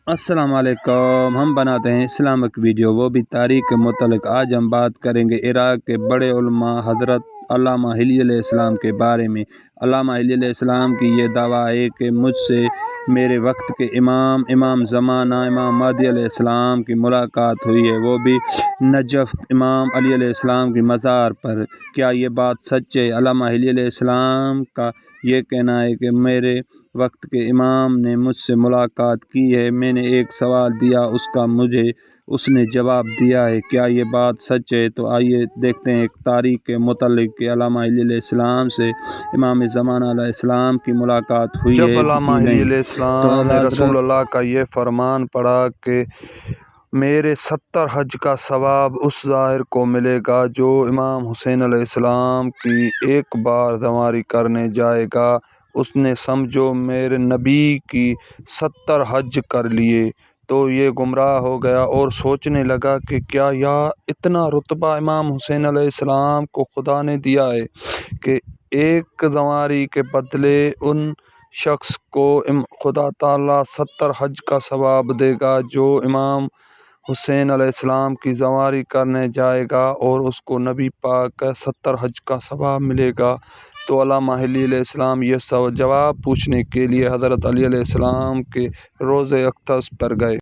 السلام علیکم۔ ہم بناتے ہیں اسلامک ویڈیو، وہ بھی تاریخ کے متعلق۔ آج ہم بات کریں گے عراق کے بڑے علماء حضرت علامہ حلی علیہ السلام کے بارے میں۔ علامہ حلی علیہ السلام کی یہ دعویٰ ہے کہ مجھ سے میرے وقت کے امام زمانہ امام مہدی علیہ السلام کی ملاقات ہوئی ہے، وہ بھی نجف امام علی علیہ السلام کی مزار پر۔ کیا یہ بات سچ ہے؟ علامہ حلی علیہ السلام کا یہ کہنا ہے کہ میرے وقت کے امام نے مجھ سے ملاقات کی ہے، میں نے ایک سوال دیا، اس نے جواب دیا ہے۔ کیا یہ بات سچ ہے؟ تو آئیے دیکھتے ہیں ایک تاریخ کے متعلق کہ علامہ حلی علیہ السلام سے امام زمانہ علیہ السلام کی ملاقات ہوئی ہے جب علامہ کہ حلی نہیں۔ علیہ السلام نے رسول اللہ کا یہ فرمان پڑھا کہ میرے 70 حج کا ثواب اس ظاہر کو ملے گا جو امام حسین علیہ السلام کی ایک بار زواری کرنے جائے گا، اس نے سمجھو میرے نبی کی 70 حج کر لیے۔ تو یہ گمراہ ہو گیا اور سوچنے لگا کہ کیا اتنا رتبہ امام حسین علیہ السلام کو خدا نے دیا ہے کہ ایک زواری کے بدلے ان شخص کو خدا تعالیٰ 70 حج کا ثواب دے گا جو امام حسین علیہ السلام کی زواری کرنے جائے گا، اور اس کو نبی پاک کا 70 حج کا ثواب ملے گا۔ تو علامہ حلی علیہ السلام یہ جواب پوچھنے کے لیے حضرت علی علیہ السلام کے روضہ اقدس پر گئے۔